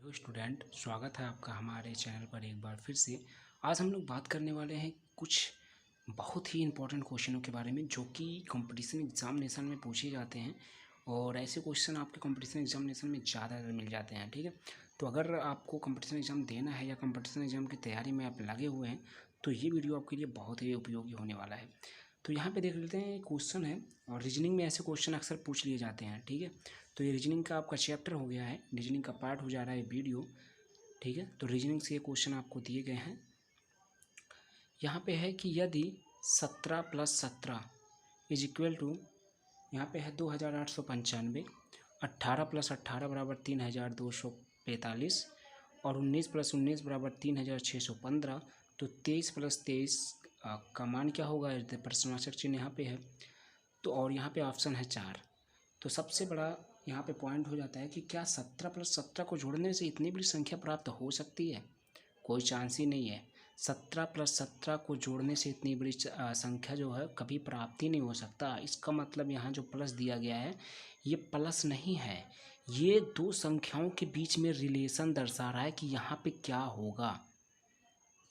Hello student, स्वागत है आपका हमारे चैनल पर एक बार फिर से। आज हम लोग बात करने वाले हैं कुछ बहुत ही इम्पोर्टेंट क्वेश्चनों के बारे में जो कि कंपटीशन एग्जामिनेशन में पूछे जाते हैं और ऐसे क्वेश्चन आपके कंपटीशन एग्जामिनेशन में ज़्यादा मिल जाते हैं। ठीक है, तो अगर आपको कंपटीशन एग्ज़ाम देना है या कंपटीशन एग्ज़ाम की तैयारी में आप लगे हुए हैं तो ये वीडियो आपके लिए बहुत ही उपयोगी होने वाला है। तो यहाँ पे देख लेते हैं, क्वेश्चन है और रीजनिंग में ऐसे क्वेश्चन अक्सर पूछ लिए जाते हैं। ठीक है, तो ये रीजनिंग का आपका चैप्टर हो गया है, रीजनिंग का पार्ट हो जा रहा है वीडियो। ठीक है, तो रीजनिंग से ये क्वेश्चन आपको दिए गए हैं। यहाँ पे है कि यदि 17 + 17 इज इक्वल टू, यहाँ पे है 2895, 18 + 18 बराबर 3245 और 19 + 19 बराबर 3615, तो 23 + 23 का मान क्या होगा? प्रश्नवाचक चिन्ह यहाँ पे है। तो और यहाँ पे ऑप्शन है 4। तो सबसे बड़ा यहाँ पे पॉइंट हो जाता है कि क्या 17 + 17 को जोड़ने से इतनी बड़ी संख्या प्राप्त हो सकती है? कोई चांस ही नहीं है। 17 + 17 को जोड़ने से इतनी बड़ी संख्या जो है कभी प्राप्त ही नहीं हो सकता। इसका मतलब यहाँ जो प्लस दिया गया है ये प्लस नहीं है, ये दो संख्याओं के बीच में रिलेशन दर्शा रहा है कि यहाँ पे क्या होगा।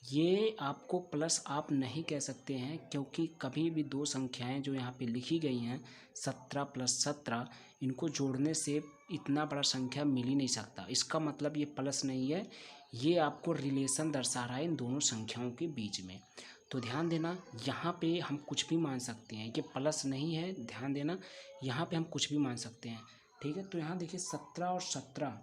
ये आपको प्लस आप नहीं कह सकते हैं क्योंकि कभी भी दो संख्याएं जो यहाँ पे लिखी गई हैं 17 + 17, इनको जोड़ने से इतना बड़ा संख्या मिल ही नहीं सकता। इसका मतलब ये प्लस नहीं है, ये आपको रिलेशन दर्शा रहा है इन दोनों संख्याओं के बीच में। तो ध्यान देना, यहाँ पे हम कुछ भी मान सकते हैं, ये प्लस नहीं है। ध्यान देना, यहाँ पे हम कुछ भी मान सकते हैं। ठीक है, तो यहाँ देखिए 17 और 17,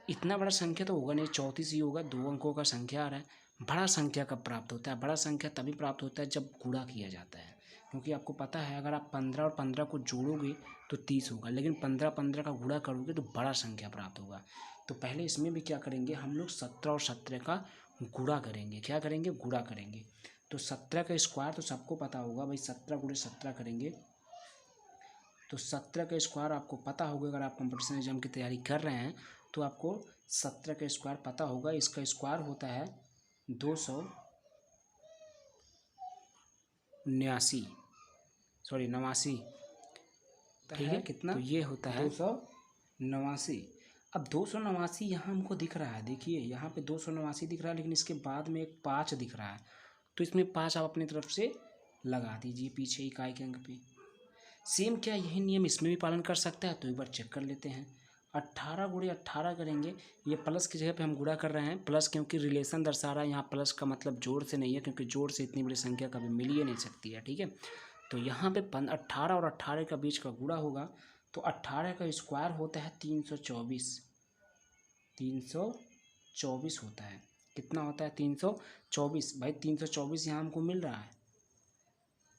इतना बड़ा संख्या तो होगा नहीं, 34 ही होगा। 2 अंकों का संख्या आ रहा है। बड़ा संख्या कब प्राप्त होता है? बड़ा संख्या तभी प्राप्त होता है जब गुणा किया जाता है, क्योंकि आपको पता है अगर आप 15 और 15 को जोड़ोगे तो 30 होगा, लेकिन 15 का गुणा करोगे तो बड़ा संख्या प्राप्त होगा। तो पहले इसमें भी क्या करेंगे हम लोग, 17 और 17 का गुणा करेंगे। क्या करेंगे? गुणा करेंगे। तो 17 का स्क्वायर तो सबको पता होगा भाई, 17 × 17 करेंगे तो 17 का स्क्वायर आपको पता होगा। अगर आप कंपटीशन एग्जाम की तैयारी कर रहे हैं तो आपको 17 का स्क्वायर पता होगा। इसका स्क्वायर होता है 289, सॉरी 89। ठीक है, कितना? तो ये होता है 289। अब 289 यहाँ हमको दिख रहा है। देखिए यहाँ पे 289 दिख रहा है, लेकिन इसके बाद में एक 5 दिख रहा है, तो इसमें 5 आप अपनी तरफ से लगा दीजिए पीछे इकाई के अंक पे। सेम क्या यही नियम इसमें भी पालन कर सकता है? तो एक बार चेक कर लेते हैं। 18 × 18 करेंगे, ये प्लस की जगह पे हम गुणा कर रहे हैं। प्लस क्योंकि रिलेशन दर्शा रहा है, यहाँ प्लस का मतलब जोड़ से नहीं है, क्योंकि जोड़ से इतनी बड़ी संख्या कभी मिल ही नहीं सकती है। ठीक है, तो यहाँ पे 18 और 18 का बीच का गुणा होगा, तो 18 का स्क्वायर होता है 324। 324 होता है। कितना होता है? 324। भाई 324 यहाँ हमको मिल रहा है।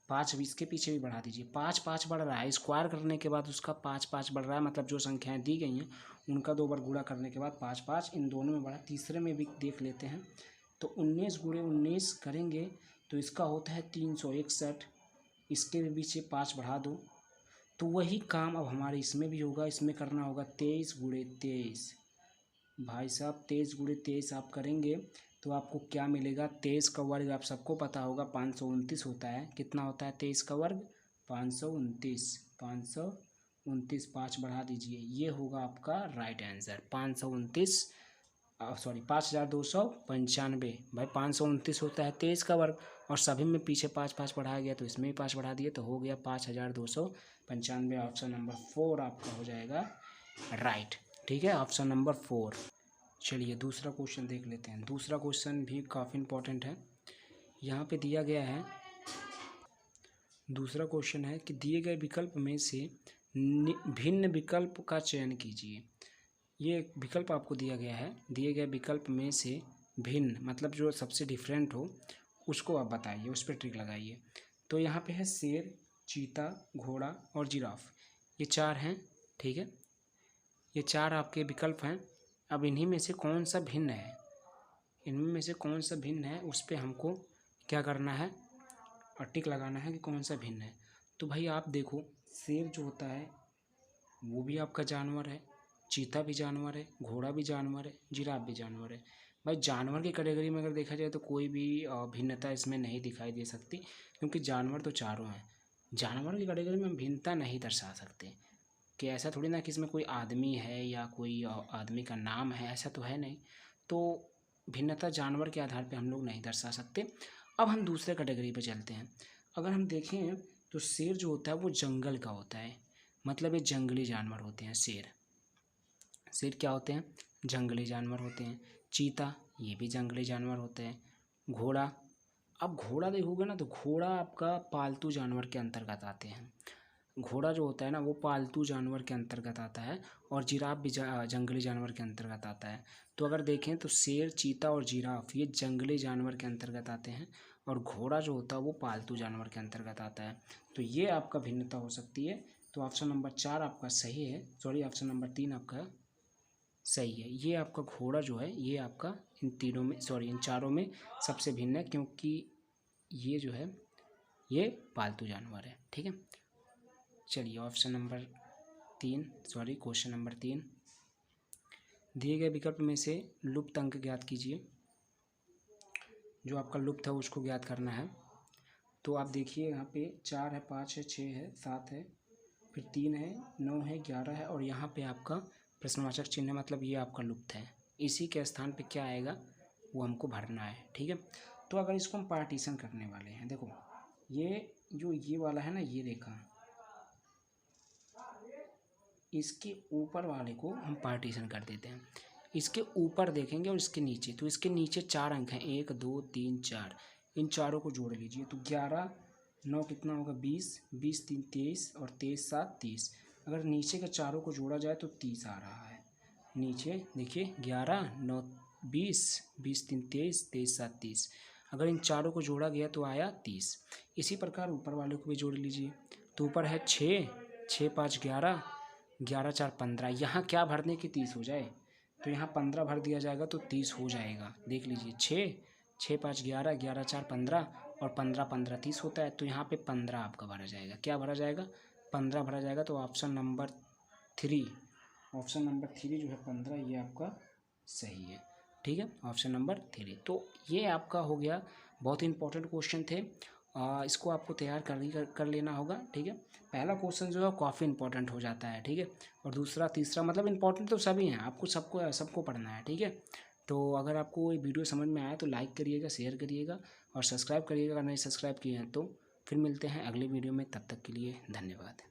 5 20 के पीछे भी बढ़ा दीजिए, 5 5 बढ़ रहा है। स्क्वायर करने के बाद उसका 5 5 बढ़ रहा है, मतलब जो संख्याएं दी गई हैं उनका 2 बार गुणा करने के बाद 5 5 इन दोनों में बढ़ा। तीसरे में भी देख लेते हैं, तो 19 × 19 करेंगे तो इसका होता है 361। इसके भी पीछे 5 बढ़ा दो, तो वही काम अब हमारे इसमें भी होगा। इसमें करना होगा 23 × 23। भाई साहब 23 × 23 आप करेंगे तो आपको क्या मिलेगा? 23 का वर्ग आप सबको पता होगा 529 होता है। कितना होता है 23 का वर्ग? 529। 529, 5 बढ़ा दीजिए, ये होगा आपका राइट आंसर 529, सॉरी 5295। भाई 529 होता है 23 का वर्ग, और सभी में पीछे 5 5 बढ़ाया गया, तो इसमें भी 5 बढ़ा दिए, तो हो गया 5295। ऑप्शन नंबर 4 आपका हो जाएगा राइट। ठीक है, ऑप्शन नंबर 4। चलिए दूसरा क्वेश्चन देख लेते हैं। दूसरा क्वेश्चन भी काफ़ी इम्पोर्टेंट है। यहाँ पे दिया गया है, दूसरा क्वेश्चन है कि दिए गए विकल्प में से भिन्न विकल्प का चयन कीजिए। ये एक विकल्प आपको दिया गया है, दिए गए विकल्प में से भिन्न मतलब जो सबसे डिफरेंट हो उसको आप बताइए, उस पर ट्रिक लगाइए। तो यहाँ पे है शेर, चीता, घोड़ा और जिराफ, ये 4 हैं। ठीक है, ये 4 आपके विकल्प हैं। अब इन्हीं में से कौन सा भिन्न है, इनमें में से कौन सा भिन्न है उस पर हमको क्या करना है, और टिक लगाना है कि कौन सा भिन्न है। तो भाई आप देखो, शेर जो होता है वो भी आपका जानवर है, चीता भी जानवर है, घोड़ा भी जानवर है, जिराफ भी जानवर है। भाई जानवर की कैटेगरी में अगर देखा जाए तो कोई भी भिन्नता इसमें नहीं दिखाई दे सकती, क्योंकि जानवर तो चारों हैं। जानवर की कैटेगरी में हम भिन्नता नहीं दर्शा सकते। कि ऐसा थोड़ी ना कि इसमें कोई आदमी है या कोई आदमी का नाम है, ऐसा तो है नहीं। तो भिन्नता जानवर के आधार पे हम लोग नहीं दर्शा सकते। अब हम दूसरे कैटेगरी पे चलते हैं। अगर हम देखें तो शेर जो होता है वो जंगल का होता है, मतलब ये जंगली जानवर होते हैं शेर। शेर क्या होते हैं? जंगली जानवर होते हैं। चीता, ये भी जंगली जानवर होते हैं। घोड़ा, अब घोड़ा देखोगे ना तो घोड़ा आपका पालतू जानवर के अंतर्गत आते हैं। घोड़ा जो होता है ना वो पालतू जानवर के अंतर्गत आता है, और जिराफ भी जंगली जानवर के अंतर्गत आता है। तो अगर देखें तो शेर, चीता और जिराफ ये जंगली जानवर के अंतर्गत आते हैं, और घोड़ा जो होता है वो पालतू जानवर के अंतर्गत आता है। तो ये आपका भिन्नता हो सकती है। तो ऑप्शन नंबर 4 आपका सही है, सॉरी ऑप्शन नंबर 3 आपका सही है। ये आपका घोड़ा जो है ये आपका इन तीनों में, सॉरी इन चारों में सबसे भिन्न है, क्योंकि ये जो है ये पालतू जानवर है। ठीक है, चलिए option number 3, sorry question number 3, दिए गए विकल्प में से लुप्त अंक ज्ञात कीजिए। जो आपका लुप्त है उसको ज्ञात करना है। तो आप देखिए यहाँ पे 4 है, 5 है, 6 है, 7 है, फिर 3 है, 9 है, 11 है, और यहाँ पे आपका प्रश्नवाचक चिन्ह है, मतलब ये आपका लुप्त है। इसी के स्थान पे क्या आएगा वो हमको भरना है। ठीक है, तो अगर इसको हम पार्टीशन करने वाले हैं, देखो ये जो ये वाला है ना, ये रेखा, इसके ऊपर वाले को हम पार्टीशन कर देते हैं। इसके ऊपर देखेंगे और इसके नीचे, तो इसके नीचे 4 अंक हैं, 1 2 3 4, इन चारों को जोड़ लीजिए। तो 11 9 कितना होगा 20, 20 3 23, और 23 7 30। अगर नीचे के चारों को जोड़ा जाए तो 30 आ रहा है। नीचे देखिए 11 9 20, 20 3 23, 23 7 30। अगर इन चारों को जोड़ा गया तो आया 30। इसी प्रकार ऊपर वाले को भी जोड़ लीजिए। तो ऊपर है 6, 6 5 11, 11 4 15। यहाँ क्या भरने की 30 हो जाए, तो यहाँ 15 भर दिया जाएगा तो 30 हो जाएगा। देख लीजिए 6 6 5 11, 11 4 15, और 15 15 30 होता है। तो यहाँ पे 15 आपका भरा जाएगा। क्या भरा जाएगा? 15 भरा जाएगा। तो ऑप्शन नंबर 3, ऑप्शन नंबर 3 जो है 15, ये आपका सही है। ठीक है, ऑप्शन नंबर 3। तो ये आपका हो गया, बहुत इंपॉर्टेंट क्वेश्चन थे। इसको आपको तैयार कर लेना होगा। ठीक है, पहला क्वेश्चन जो है काफ़ी इंपॉर्टेंट हो जाता है। ठीक है, और दूसरा तीसरा मतलब इंपॉर्टेंट तो सभी हैं, आपको सबको पढ़ना है। ठीक है, तो अगर आपको ये वीडियो समझ में आया तो लाइक करिएगा, शेयर करिएगा और सब्सक्राइब करिएगा अगर नहीं सब्सक्राइब किए हैं तो। फिर मिलते हैं अगले वीडियो में, तब तक के लिए धन्यवाद।